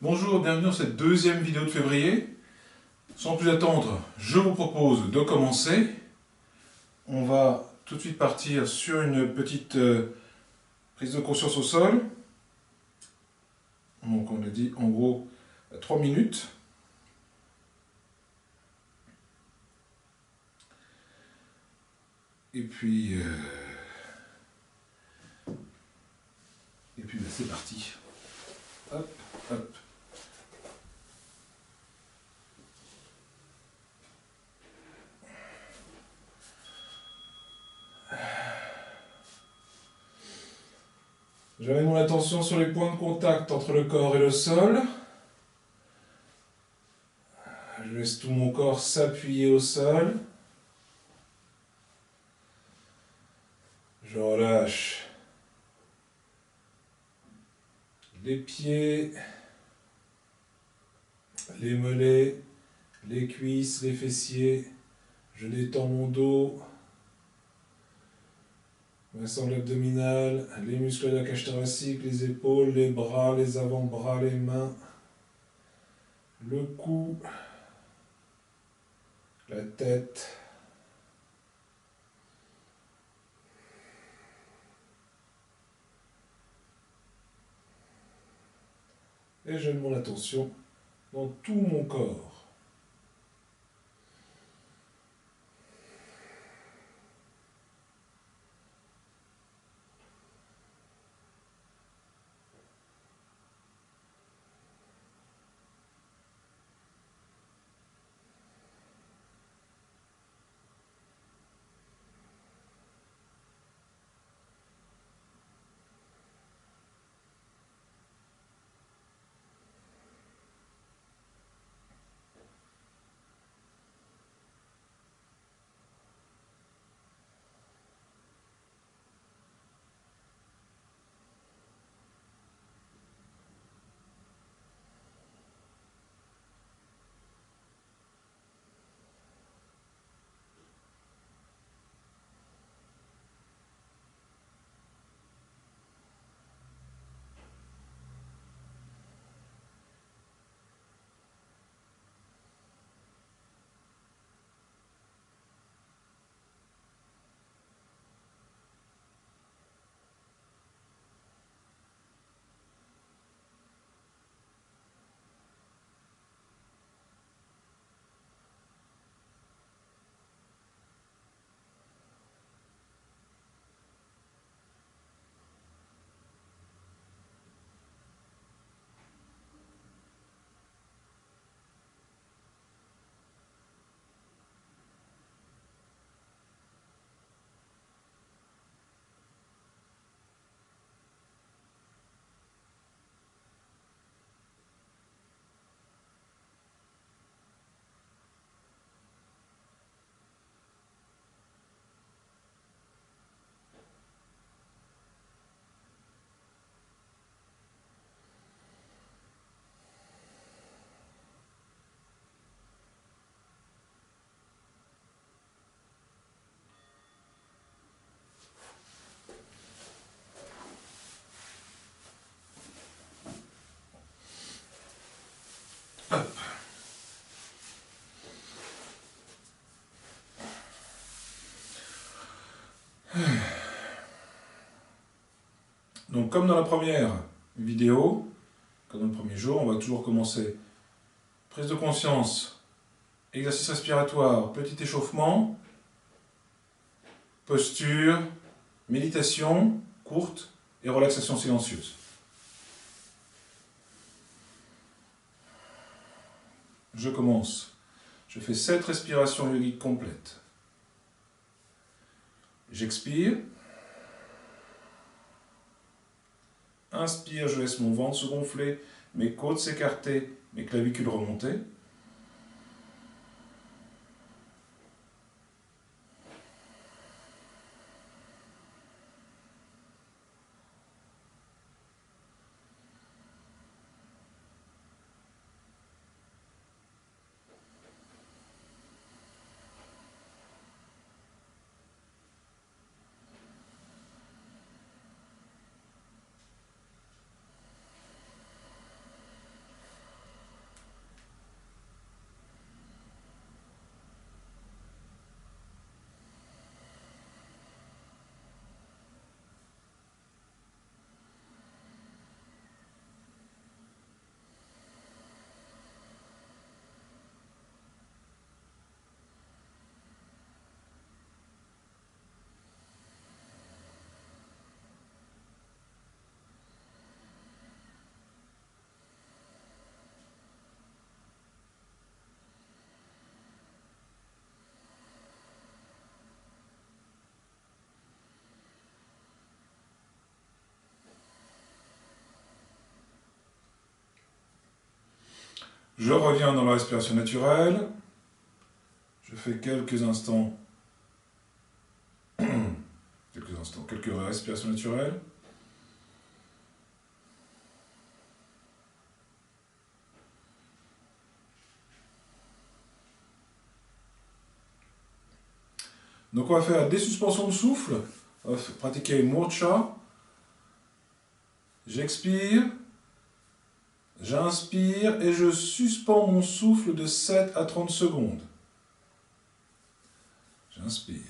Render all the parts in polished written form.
Bonjour, bienvenue dans cette deuxième vidéo de février. Sans plus attendre, je vous propose de commencer. On va tout de suite partir sur une petite prise de conscience au sol. Donc on a dit en gros 3 minutes. Et puis c'est parti. Hop, hop. J'amène mon attention sur les points de contact entre le corps et le sol. Je laisse tout mon corps s'appuyer au sol. Je relâche les pieds, les mollets, les cuisses, les fessiers. Je détends mon dos, ma sangle abdominale, les muscles de la cage thoracique, les épaules, les bras, les avant-bras, les mains, le cou, la tête. Et j'aime mon attention dans tout mon corps. Donc comme dans la première vidéo, comme dans le premier jour, on va toujours commencer prise de conscience, exercice respiratoire, petit échauffement, posture, méditation courte et relaxation silencieuse. Je commence. Je fais 7 respirations yogiques complètes. J'expire. Inspire, je laisse mon ventre se gonfler, mes côtes s'écarter, mes clavicules remonter. Je reviens dans la respiration naturelle. Je fais quelques instants, quelques respirations naturelles. Donc on va faire des suspensions de souffle. On va pratiquer une murcha. J'expire. J'inspire et je suspends mon souffle de 7 à 30 secondes. J'inspire.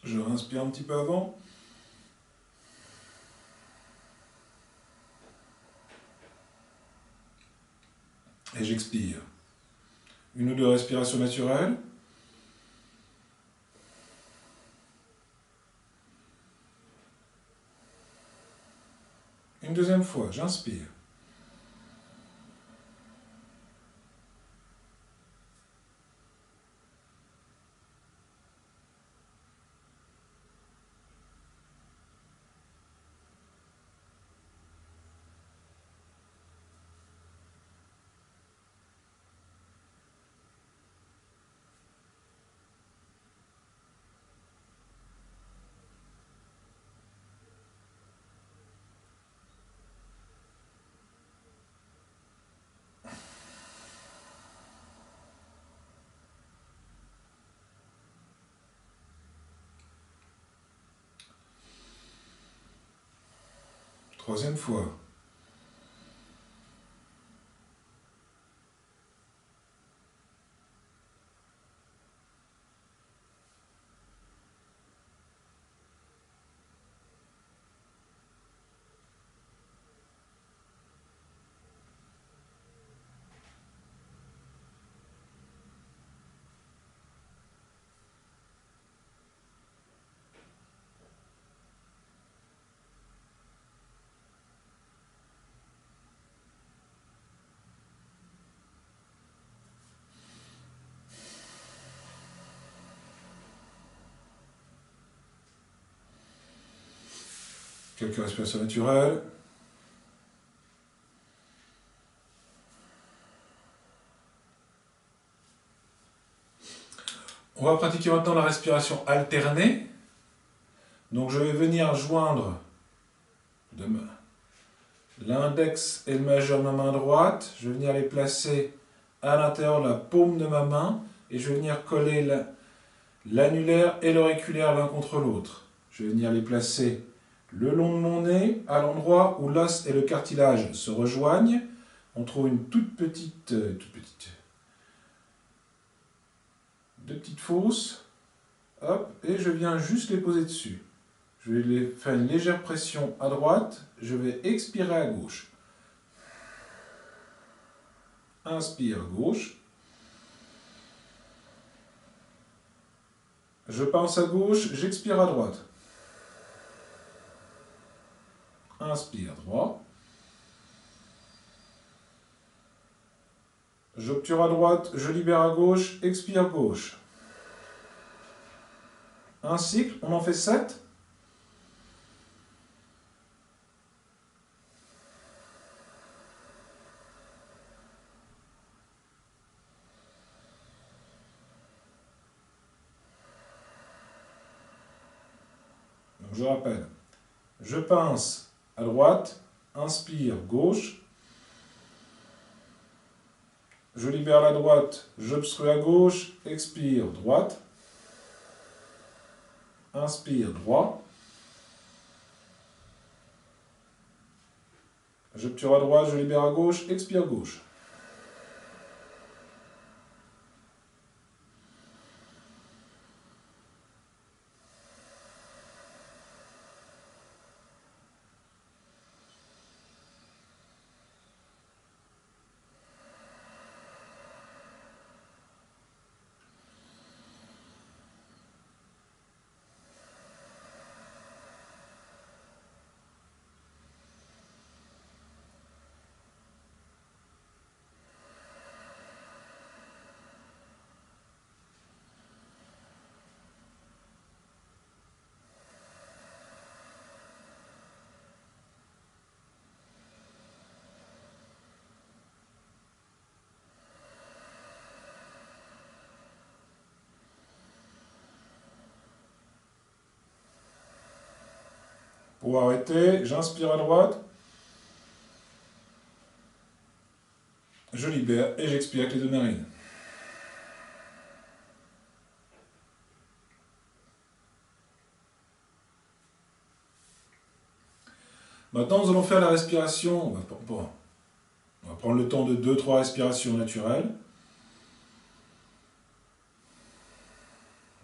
Je respire un petit peu avant. Et j'expire. Une ou deux respirations naturelles. Une deuxième fois, j'inspire. Troisième fois. Quelques respirations naturelles. On va pratiquer maintenant la respiration alternée. Donc je vais venir joindre l'index et le majeur de ma main droite. Je vais venir les placer à l'intérieur de la paume de ma main et je vais venir coller l'annulaire et l'auriculaire l'un contre l'autre. Je vais venir les placer le long de mon nez, à l'endroit où l'os et le cartilage se rejoignent. On trouve une deux petites fosses. Hop, et je viens juste les poser dessus. Je vais faire une légère pression à droite. Je vais expirer à gauche. Inspire à gauche. Je pince à gauche, j'expire à droite. Inspire droit. J'obture à droite, je libère à gauche, expire gauche. Un cycle, on en fait 7. Donc je rappelle, je pince à droite, inspire gauche. Je libère la droite, j'obstrue à gauche, expire droite. Inspire droit. J'obture à droite, je libère à gauche, expire gauche. Pour arrêter, j'inspire à droite. Je libère et j'expire avec les deux narines. Maintenant, nous allons faire la respiration. On va prendre le temps de 2-3 respirations naturelles.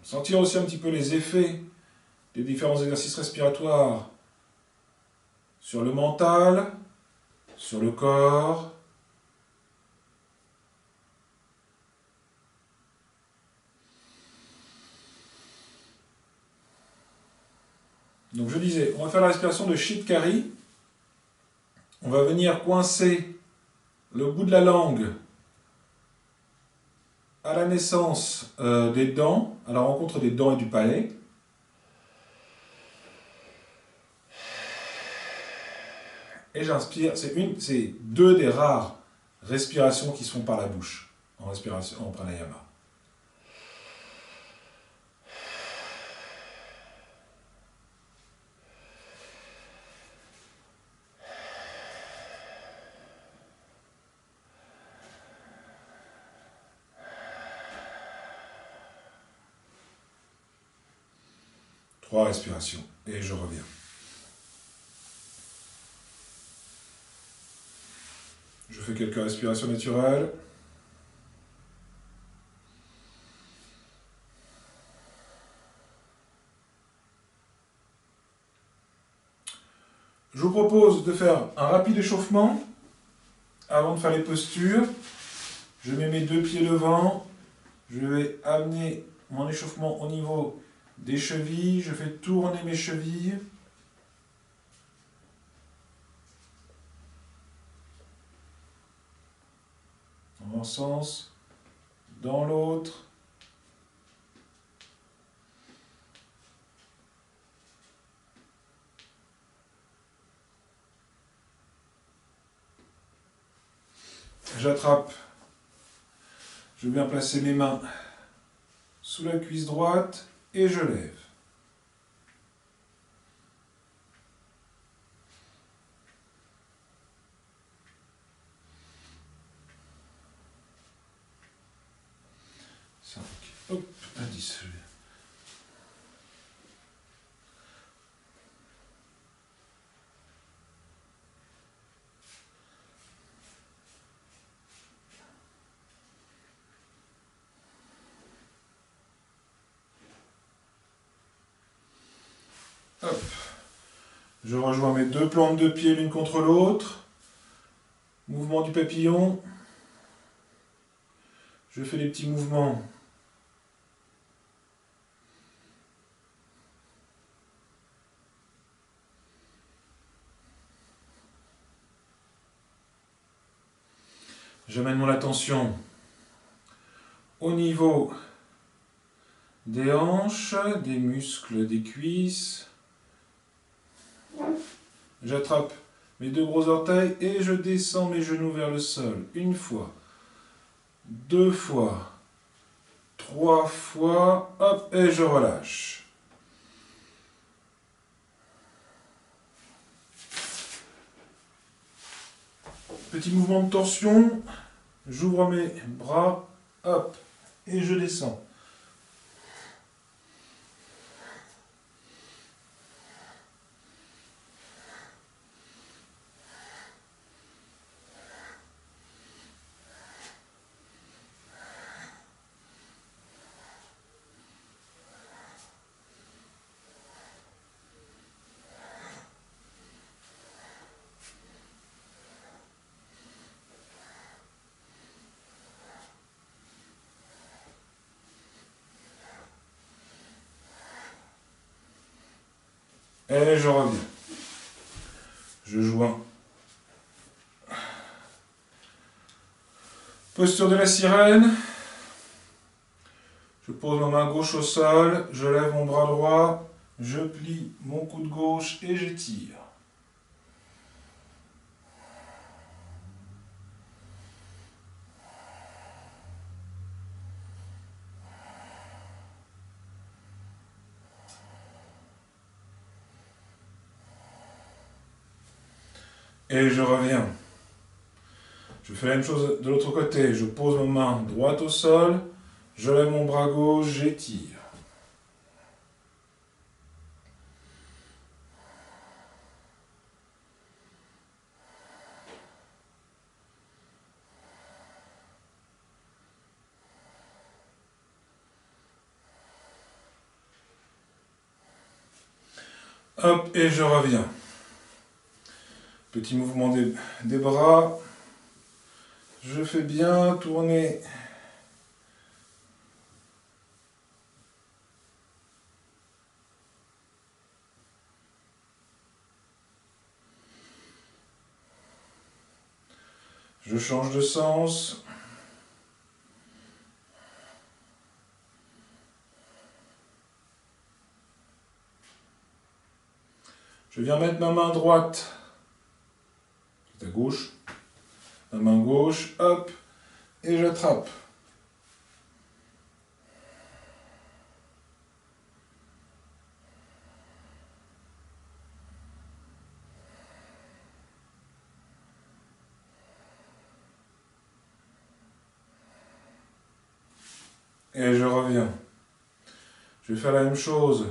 Sentir aussi un petit peu les effets des différents exercices respiratoires sur le mental, sur le corps. Donc je disais, on va faire la respiration de Chitkari. On va venir coincer le bout de la langue à la naissance des dents, à la rencontre des dents et du palais. Et j'inspire, c'est deux des rares respirations qui se font par la bouche, en respiration, en pranayama. Trois respirations, et je reviens. Je fais quelques respirations naturelles. Je vous propose de faire un rapide échauffement avant de faire les postures. Je mets mes deux pieds devant. Je vais amener mon échauffement au niveau des chevilles. Je fais tourner mes chevilles. Dans un sens, dans l'autre. J'attrape. Je viens placer mes mains sous la cuisse droite et je lève. Hop, à 10. Hop. Je rejoins mes deux plantes de pied l'une contre l'autre. Mouvement du papillon. Je fais des petits mouvements. J'amène mon attention au niveau des hanches, des muscles des cuisses. J'attrape mes deux gros orteils et je descends mes genoux vers le sol. Une fois, deux fois, trois fois, hop, et je relâche. Petit mouvement de torsion, j'ouvre mes bras, hop, et je descends. Et je reviens. Je joins. Posture de la sirène. Je pose ma main gauche au sol, je lève mon bras droit, je plie mon coude gauche et j'étire. Et je reviens. Je fais la même chose de l'autre côté. Je pose ma main droite au sol. Je lève mon bras gauche, j'étire. Hop, et je reviens. Petit mouvement des bras. Je fais bien tourner. Je change de sens. Je viens mettre ma main droite à gauche. Ma main gauche, hop, et j'attrape. Et je reviens. Je vais faire la même chose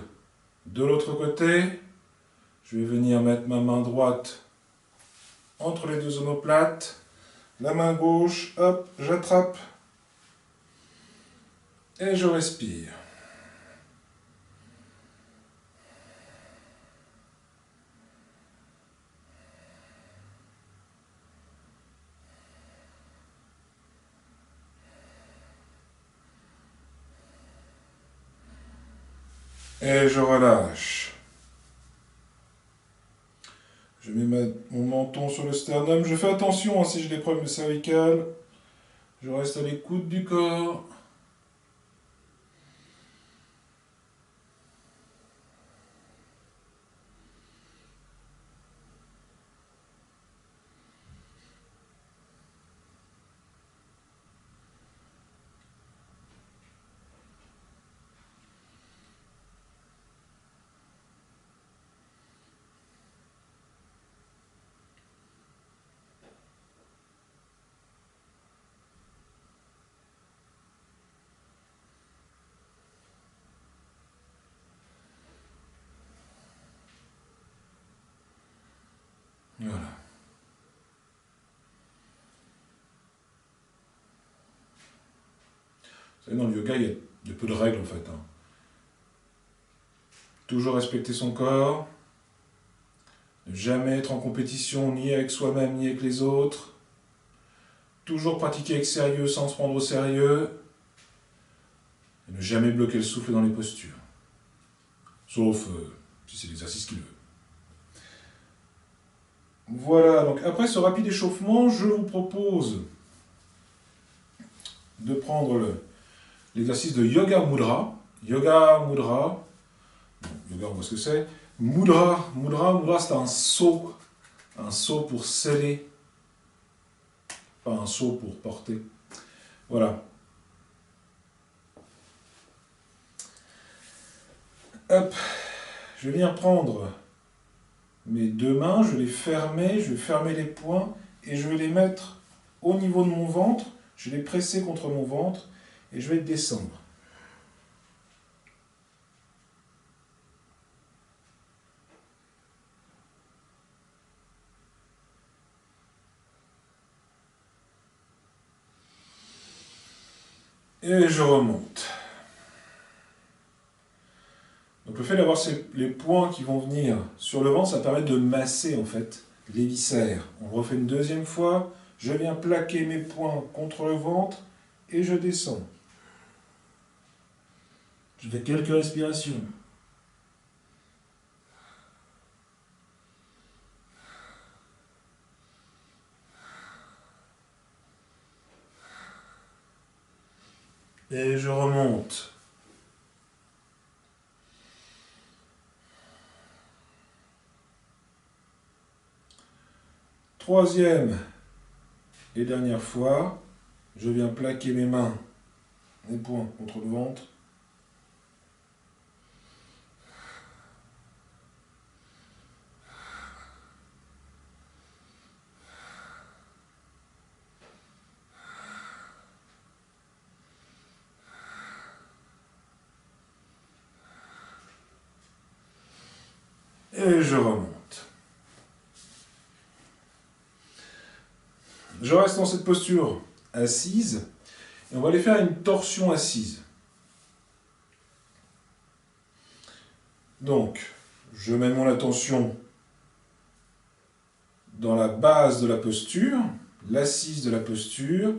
de l'autre côté. Je vais venir mettre ma main droite entre les deux omoplates. La main gauche, hop, j'attrape. Et je respire. Et je relâche. Je mets mon menton sur le sternum. Je fais attention si j'ai des problèmes cervicales. Je reste à l'écoute du corps. Voilà. Vous savez, dans le yoga, il y a peu de règles en fait. Toujours respecter son corps. Ne jamais être en compétition ni avec soi-même ni avec les autres. Toujours pratiquer avec sérieux sans se prendre au sérieux. Et ne jamais bloquer le souffle dans les postures. Sauf si c'est l'exercice qu'il veut. Voilà, donc après ce rapide échauffement, je vous propose de prendre l'exercice de Yoga Mudra. Yoga Mudra, yoga on voit ce que c'est. Mudra c'est un saut pour sceller, pas un saut pour porter. Voilà. Hop, je viens prendre mes deux mains, je vais fermer les poings et je vais les mettre au niveau de mon ventre, je vais les presser contre mon ventre et je vais descendre. Et je remonte. Donc le fait d'avoir les poings qui vont venir sur le ventre, ça permet de masser en fait les viscères. On refait une deuxième fois. Je viens plaquer mes poings contre le ventre et je descends. Je fais quelques respirations. Et je remonte. Troisième et dernière fois, je viens plaquer mes mains, mes poings contre le ventre. et je remonte. Je reste dans cette posture assise et on va aller faire une torsion assise. Donc, je mets mon attention dans la base de la posture, l'assise de la posture,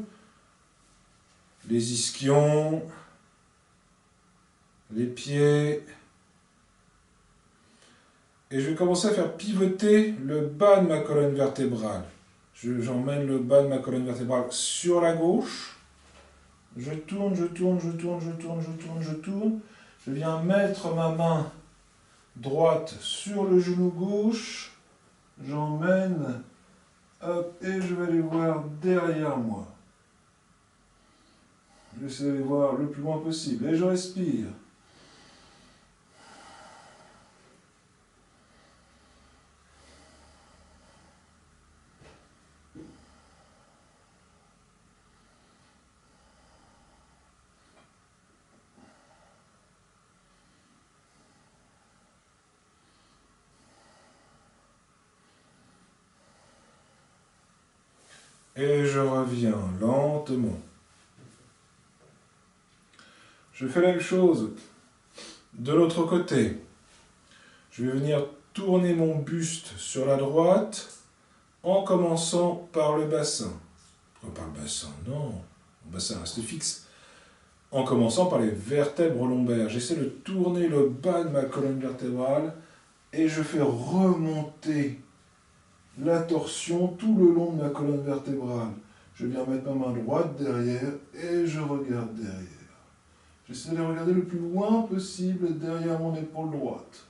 les ischions, les pieds, et je vais commencer à faire pivoter le bas de ma colonne vertébrale. J'emmène le bas de ma colonne vertébrale sur la gauche, je tourne, je tourne, je tourne, je tourne, je tourne, je tourne, je viens mettre ma main droite sur le genou gauche, j'emmène, hop, et je vais aller voir derrière moi. J'essaie d'aller voir le plus loin possible, et je respire. Et je reviens lentement. Je fais la même chose de l'autre côté. Je vais venir tourner mon buste sur la droite en commençant par le bassin. Par le bassin, non. Le bassin reste fixe. En commençant par les vertèbres lombaires. J'essaie de tourner le bas de ma colonne vertébrale et je fais remonter la torsion tout le long de ma colonne vertébrale. Je viens mettre ma main droite derrière et je regarde derrière. J'essaie de regarder le plus loin possible derrière mon épaule droite.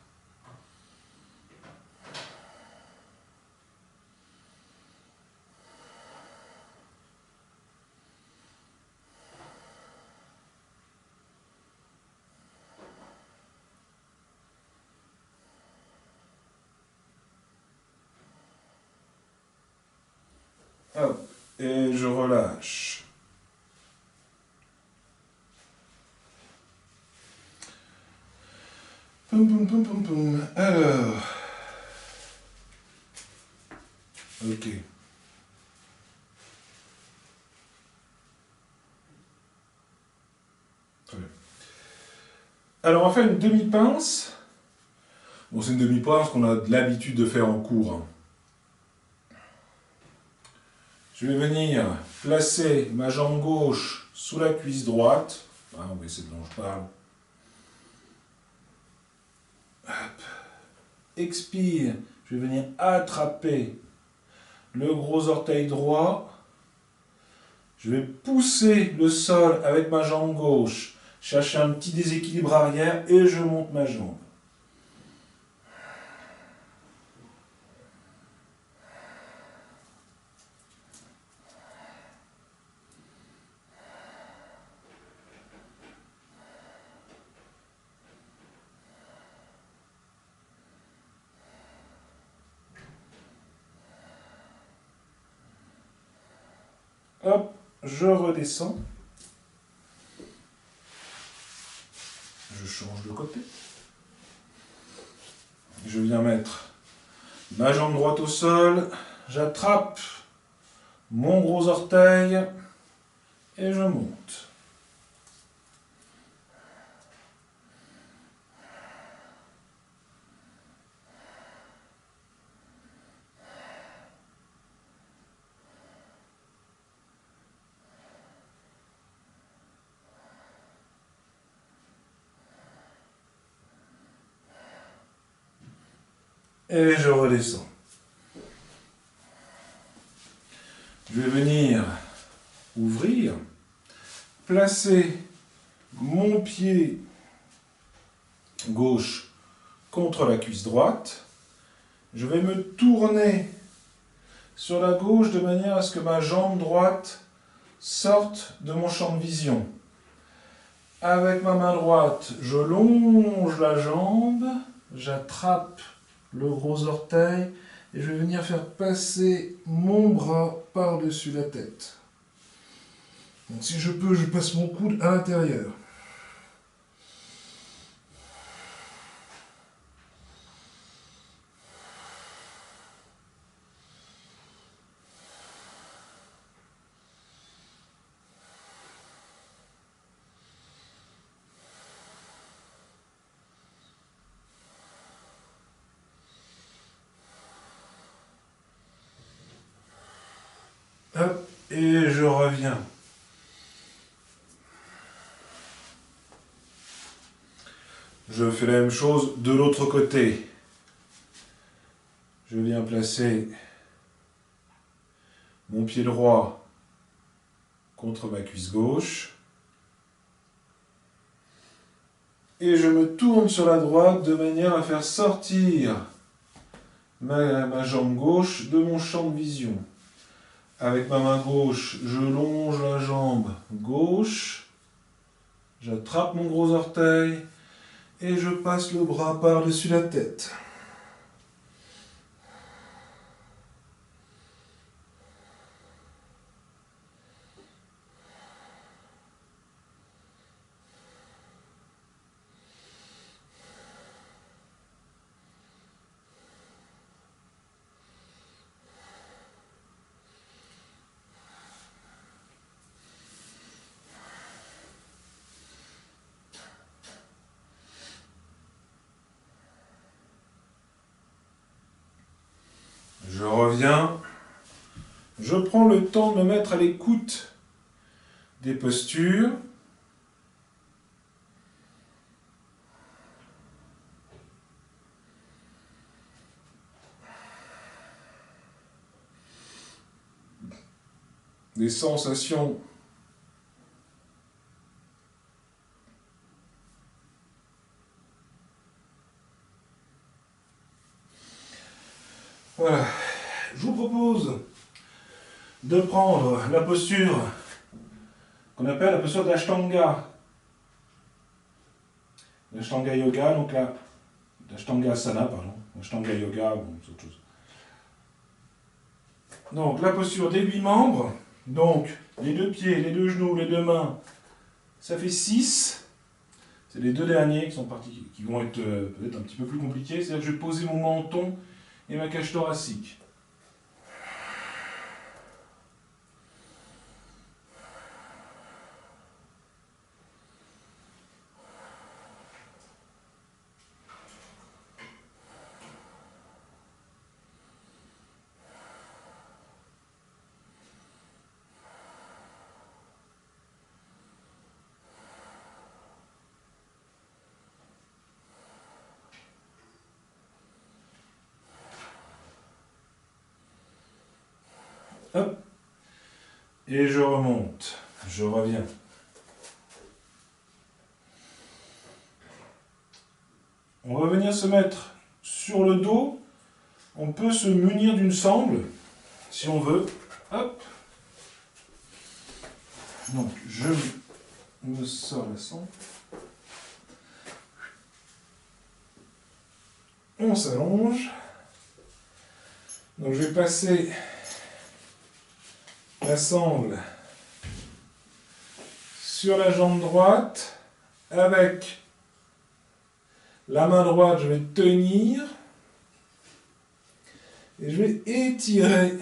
Hop, et je relâche. Poum, poum, poum, poum, poum. Alors. Ok. Très bien. Alors, on va faire une demi-pince. Bon, c'est une demi-pince qu'on a l'habitude de faire en cours. Hein. Je vais venir placer ma jambe gauche sous la cuisse droite. Ah, on va essayer de dont je parle. Hop. Expire. Je vais venir attraper le gros orteil droit. Je vais pousser le sol avec ma jambe gauche. Chercher un petit déséquilibre arrière et je monte ma jambe. Hop, je redescends. Je change de côté. Je viens mettre ma jambe droite au sol. J'attrape mon gros orteil et je monte. Et je redescends. Je vais venir ouvrir, placer mon pied gauche contre la cuisse droite. Je vais me tourner sur la gauche de manière à ce que ma jambe droite sorte de mon champ de vision. Avec ma main droite, je longe la jambe, j'attrape le gros orteil et je vais venir faire passer mon bras par-dessus la tête. Donc, si je peux, je passe mon coude à l'intérieur. Hop, et je reviens. Je fais la même chose de l'autre côté. Je viens placer mon pied droit contre ma cuisse gauche. Et je me tourne sur la droite de manière à faire sortir ma jambe gauche de mon champ de vision. Avec ma main gauche, je longe la jambe gauche, j'attrape mon gros orteil et je passe le bras par-dessus la tête. Je reviens, je prends le temps de me mettre à l'écoute des postures. Des sensations voilà. Je vous propose de prendre la posture qu'on appelle la posture d'Ashtanga. L'Ashtanga Yoga, donc l'Ashtanga Asana, pardon. L'Ashtanga Yoga, bon, c'est autre chose. Donc la posture des 8 membres, donc les 2 pieds, les 2 genoux, les 2 mains, ça fait 6. C'est les 2 derniers qui vont être peut-être un petit peu plus compliqués. C'est-à-dire que je vais poser mon menton et ma cage thoracique. Hop. Et je remonte. Je reviens. On va venir se mettre sur le dos. On peut se munir d'une sangle, si on veut. Hop. Donc, je me sors la sangle. On s'allonge. Donc, je vais passer la sangle sur la jambe droite. Avec la main droite, je vais tenir. Et je vais étirer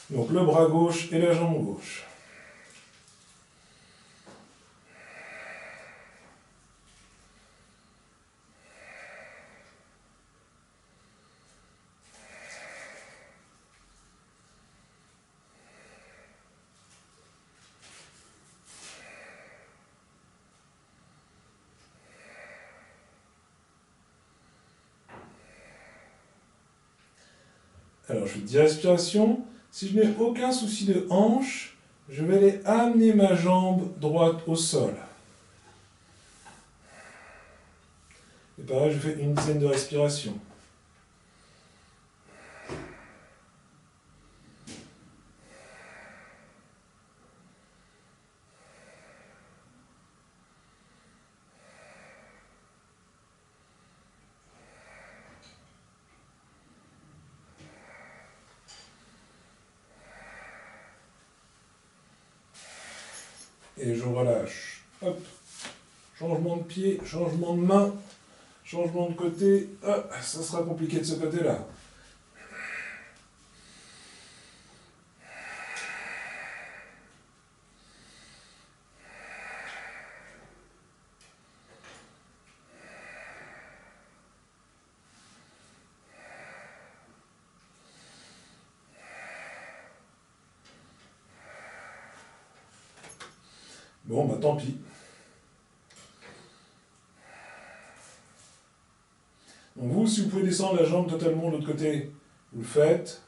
donc le bras gauche et la jambe gauche. Alors je fais 10 respirations. Si je n'ai aucun souci de hanche, je vais aller amener ma jambe droite au sol. Et pareil, je fais une dizaine de respirations. Et je relâche. Hop. Changement de pied, changement de main, changement de côté. Hop, ça sera compliqué de ce côté-là. Bon, bah tant pis. Donc vous, si vous pouvez descendre la jambe totalement de l'autre côté, vous le faites.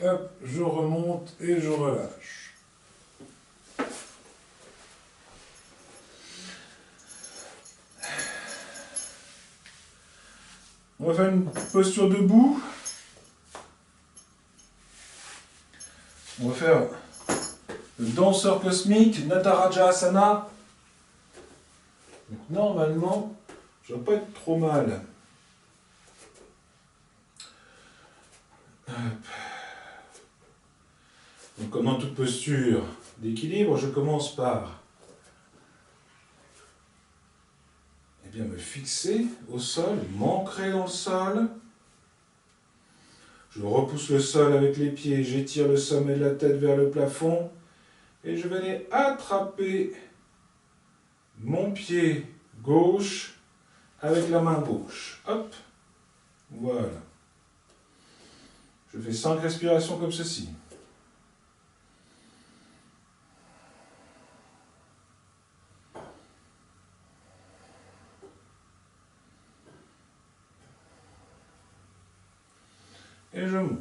Hop, je remonte et je relâche. On va faire une posture debout. On va faire le danseur cosmique, Nataraja Asana. Donc, normalement, je ne vais pas être trop mal. Hop. Donc, comme dans toute posture d'équilibre, je commence par bien me fixer au sol, m'ancrer dans le sol. Je repousse le sol avec les pieds, j'étire le sommet de la tête vers le plafond et je vais aller attraper mon pied gauche avec la main gauche. Hop, voilà. Je fais 5 respirations comme ceci. Et je monte.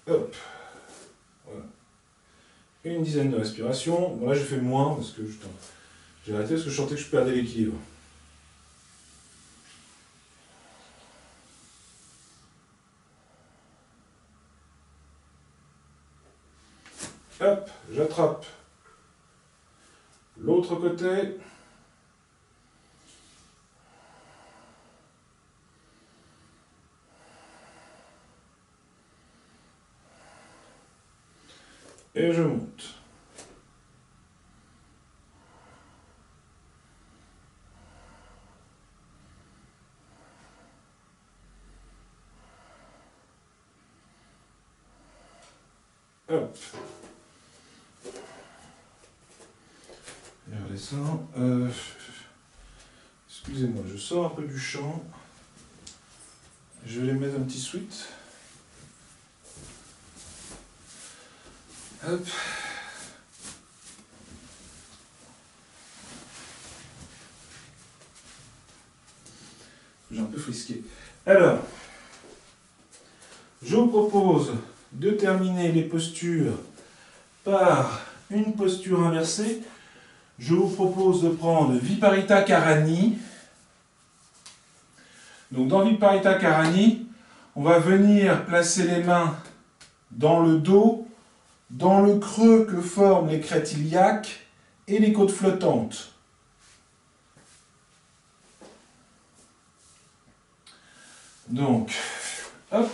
Hop. Voilà. Une dizaine de respirations. Bon, là, j'ai fait moins parce que j'ai arrêté parce que je sentais que je perdais l'équilibre. Hop, j'attrape l'autre côté. Et je monte. Hop. Et on redescend. Excusez-moi, je sors un peu du champ. Je vais les mettre un petit sweat. Hop. J'ai un peu frisqué. Alors, je vous propose de terminer les postures par une posture inversée. Je vous propose de prendre Viparita Karani. Donc dans Viparita Karani, on va venir placer les mains dans le dos, dans le creux que forment les crêtes iliaques et les côtes flottantes. Donc, hop,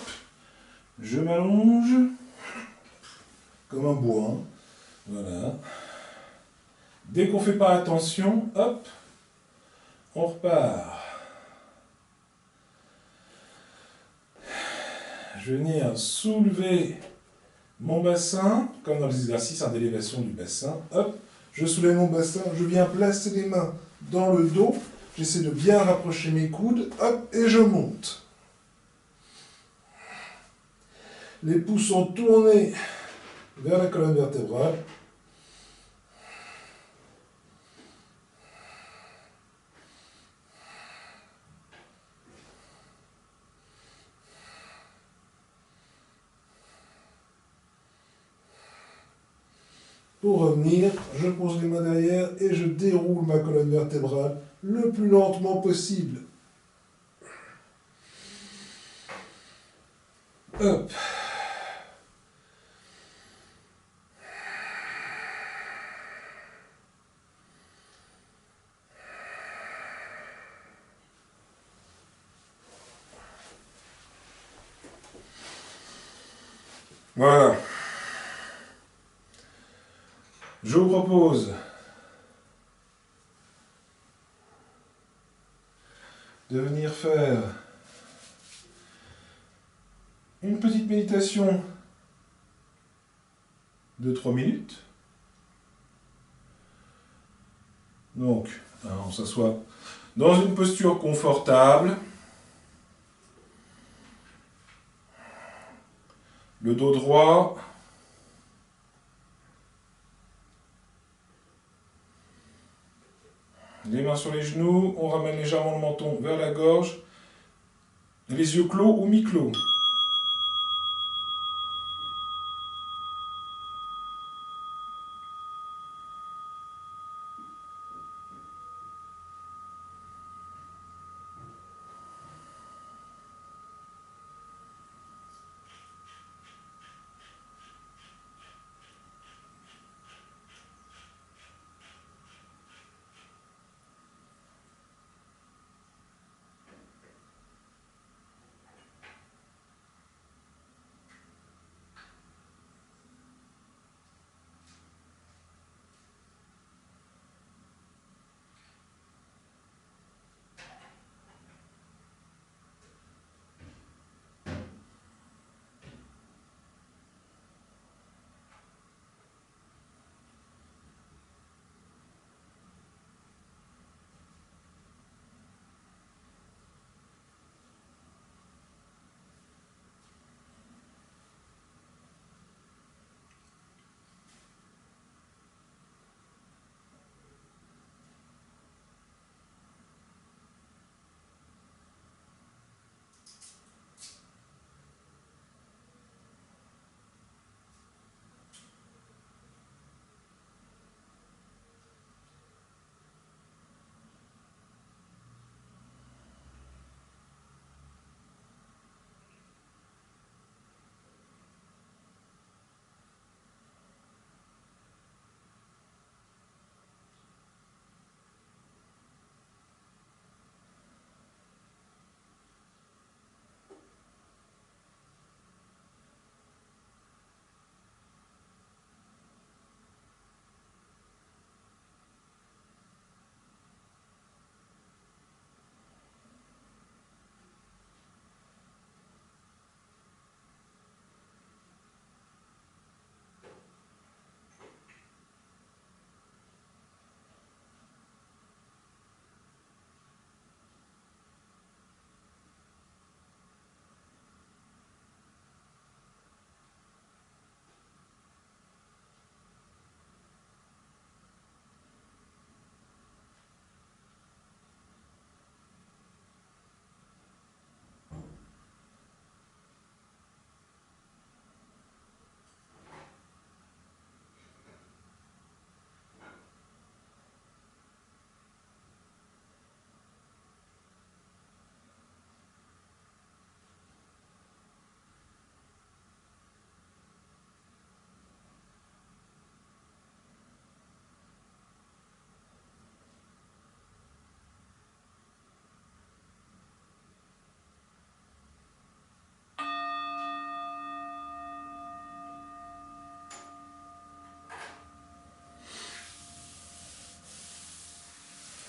je m'allonge comme un bois. Voilà. Dès qu'on ne fait pas attention, hop, on repart. Je vais venir soulever mon bassin, comme dans les exercices d'élévation du bassin. Hop, je soulève mon bassin, je viens placer les mains dans le dos. J'essaie de bien rapprocher mes coudes. Hop, et je monte. Les pouces sont tournés vers la colonne vertébrale. Pour revenir, je pose les mains derrière et je déroule ma colonne vertébrale le plus lentement possible. Hop. Voilà. Je vous propose de venir faire une petite méditation de 3 minutes. Donc, on s'assoit dans une posture confortable. Le dos droit. Les mains sur les genoux. On ramène légèrement le menton vers la gorge. Les yeux clos ou mi-clos.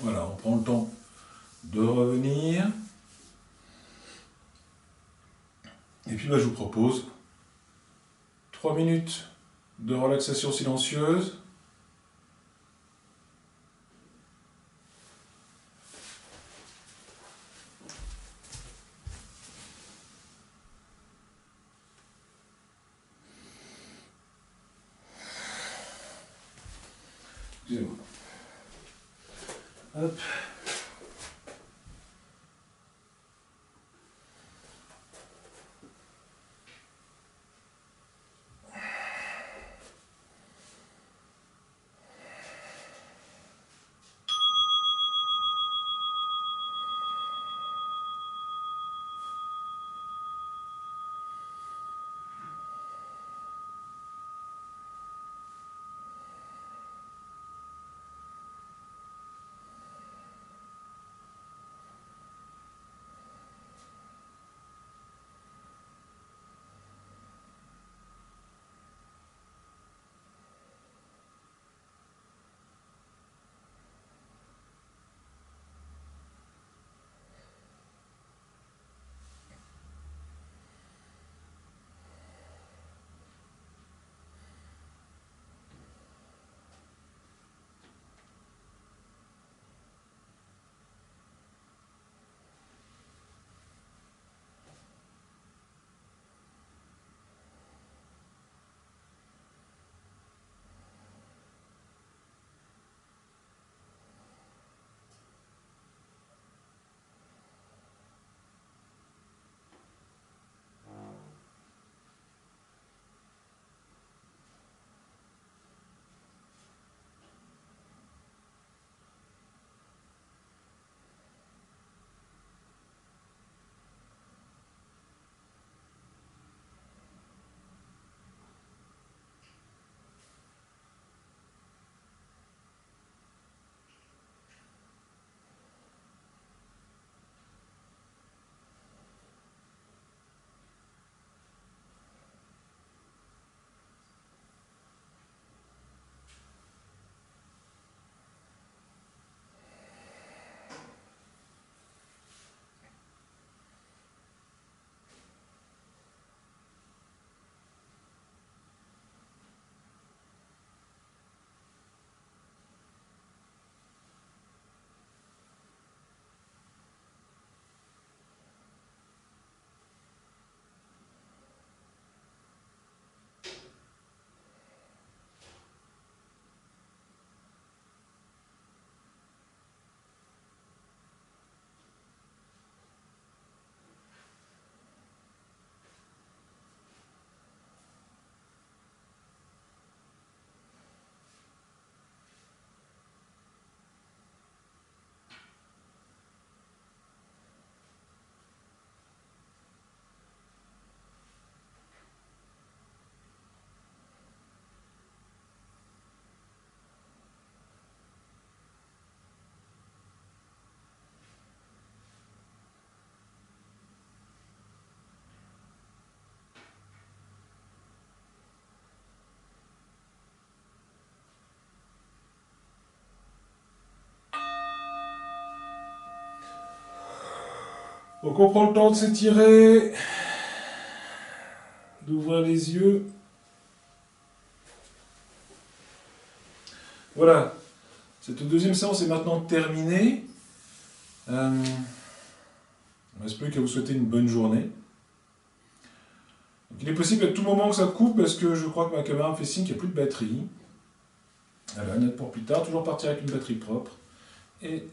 Voilà, on prend le temps de revenir. Et puis je vous propose 3 minutes de relaxation silencieuse. Excusez-moi. Hop. Donc on prend le temps de s'étirer, d'ouvrir les yeux. Voilà, cette deuxième séance est maintenant terminée. Il ne reste plus qu'à vous souhaiter une bonne journée. Donc, il est possible à tout moment que ça coupe parce que je crois que ma caméra me fait signe qu'il n'y a plus de batterie. Voilà, note pour plus tard, toujours partir avec une batterie propre. Et